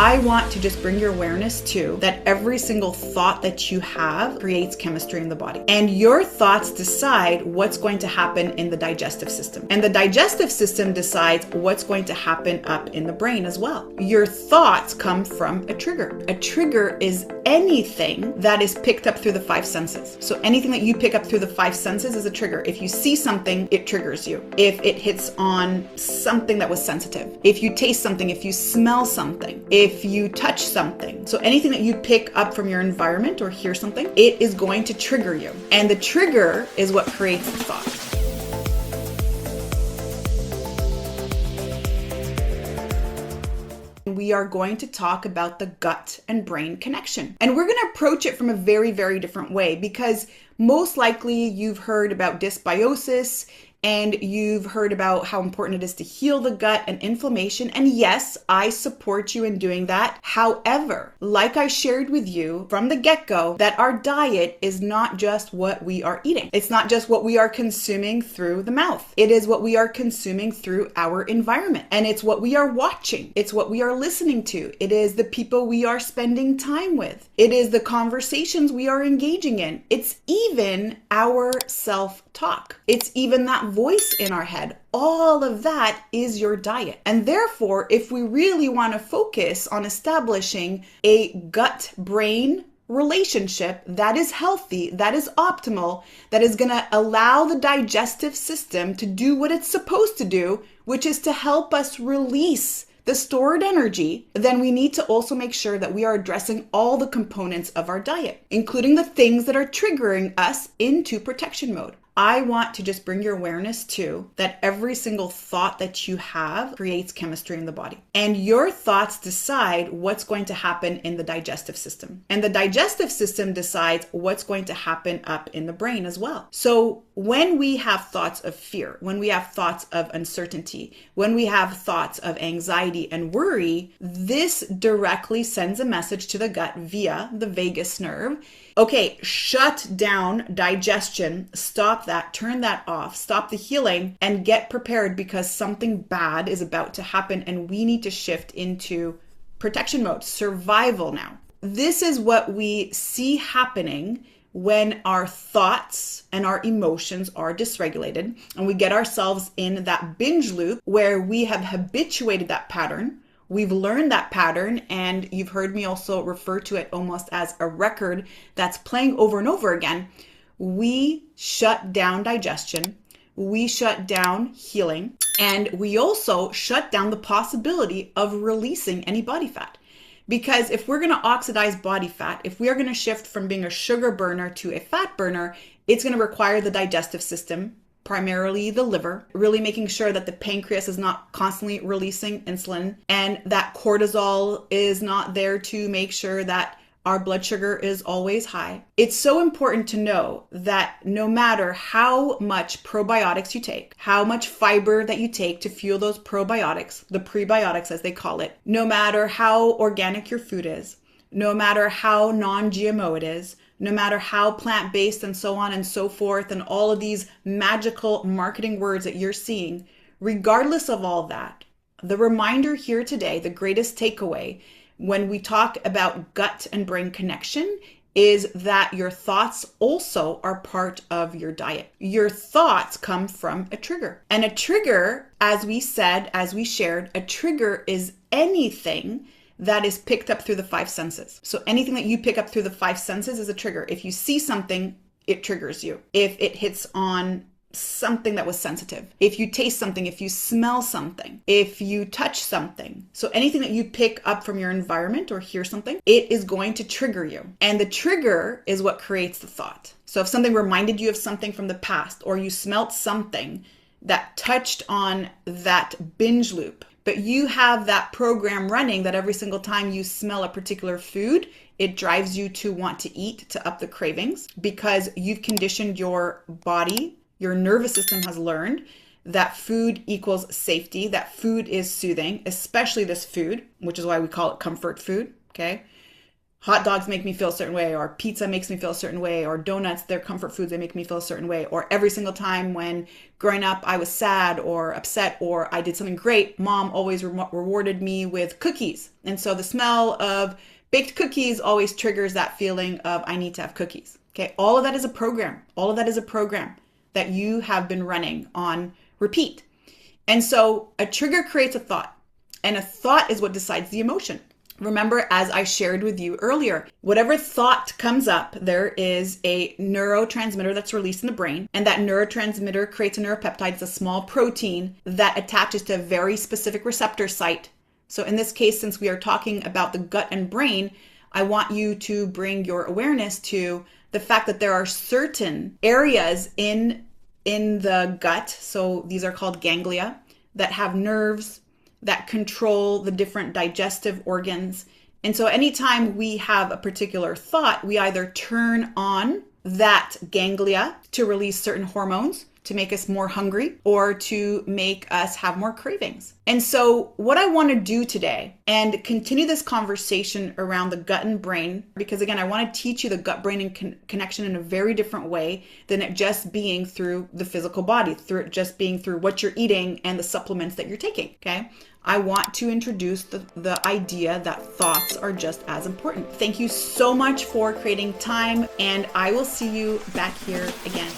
I want to just bring your awareness to that every single thought that you have creates chemistry in the body. And your thoughts decide what's going to happen in the digestive system. And the digestive system decides what's going to happen up in the brain as well. Your thoughts come from a trigger. A trigger is anything that is picked up through the five senses. So anything that you pick up through the five senses is a trigger. If you see something, it triggers you. If it hits on something that was sensitive, if you taste something, if you smell something, if you touch something. So anything that you pick up from your environment or hear something, it is going to trigger you. And the trigger is what creates the thought. We are going to talk about the gut and brain connection. And we're going to approach it from a very, very different way, because most likely you've heard about dysbiosis and you've heard about how important it is to heal the gut and inflammation. And yes, I support you in doing that. However, like I shared with you from the get-go, that our diet is not just what we are eating. It's not just what we are consuming through the mouth. It is what we are consuming through our environment. And it's what we are watching. It's what we are listening to. It is the people we are spending time with. It is the conversations we are engaging in. It's even our self-talk. It's even that voice in our head. All of that is your diet. And therefore, if we really want to focus on establishing a gut-brain relationship that is healthy, that is optimal, that is going to allow the digestive system to do what it's supposed to do, which is to help us release the stored energy, then we need to also make sure that we are addressing all the components of our diet, including the things that are triggering us into protection mode. I want to just bring your awareness to that every single thought that you have creates chemistry in the body. And your thoughts decide what's going to happen in the digestive system. And the digestive system decides what's going to happen up in the brain as well. So when we have thoughts of fear, when we have thoughts of uncertainty, when we have thoughts of anxiety and worry, this directly sends a message to the gut via the vagus nerve. Okay, shut down digestion, stop that, turn that off, stop the healing, and get prepared, because something bad is about to happen and we need to shift into protection mode, survival now. This is what we see happening when our thoughts and our emotions are dysregulated and we get ourselves in that binge loop where we have habituated that pattern. We've learned that pattern, and you've heard me also refer to it almost as a record that's playing over and over again. We shut down digestion, we shut down healing, and we also shut down the possibility of releasing any body fat. Because if we're going to oxidize body fat, if we are going to shift from being a sugar burner to a fat burner, it's going to require the digestive system, primarily the liver, really making sure that the pancreas is not constantly releasing insulin and that cortisol is not there to make sure that our blood sugar is always high. It's so important to know that no matter how much probiotics you take, how much fiber that you take to fuel those probiotics, the prebiotics as they call it, no matter how organic your food is, no matter how non-GMO it is, no matter how plant-based and so on and so forth, and all of these magical marketing words that you're seeing, regardless of all that, the reminder here today, the greatest takeaway when we talk about gut and brain connection, is that your thoughts also are part of your diet. Your thoughts come from a trigger. And a trigger, as we said, as we shared, a trigger is anything that is picked up through the five senses. So anything that you pick up through the five senses is a trigger. If you see something, it triggers you. If it hits on something that was sensitive, if you taste something, if you smell something, if you touch something. So anything that you pick up from your environment or hear something, it is going to trigger you. And the trigger is what creates the thought. So if something reminded you of something from the past, or you smelt something that touched on that binge loop, but you have that program running that every single time you smell a particular food, it drives you to want to eat, to up the cravings, because you've conditioned your body, your nervous system has learned that food equals safety, that food is soothing, especially this food, which is why we call it comfort food, okay? hot dogs make me feel a certain way, or pizza makes me feel a certain way, or donuts, they're comfort foods, they make me feel a certain way. Or every single time when growing up I was sad or upset or I did something great, mom always rewarded me with cookies. And so the smell of baked cookies always triggers that feeling of I need to have cookies. Okay, all of that is a program. All of that is a program that you have been running on repeat. And so a trigger creates a thought, and a thought is what decides the emotion. Remember, as I shared with you earlier, whatever thought comes up, there is a neurotransmitter that's released in the brain, and that neurotransmitter creates a neuropeptide. It's a small protein that attaches to a very specific receptor site. So in this case, since we are talking about the gut and brain, I want you to bring your awareness to the fact that there are certain areas in the gut, so these are called ganglia, that have nerves that control the different digestive organs. And so anytime we have a particular thought, we either turn on that ganglia to release certain hormones to make us more hungry or to make us have more cravings. And so what I want to do today and continue this conversation around the gut and brain, because again, I want to teach you the gut brain and connection in a very different way than it just being through the physical body, through it just being through what you're eating and the supplements that you're taking. Okay. I want to introduce the idea that thoughts are just as important. Thank you so much for creating time, and I will see you back here again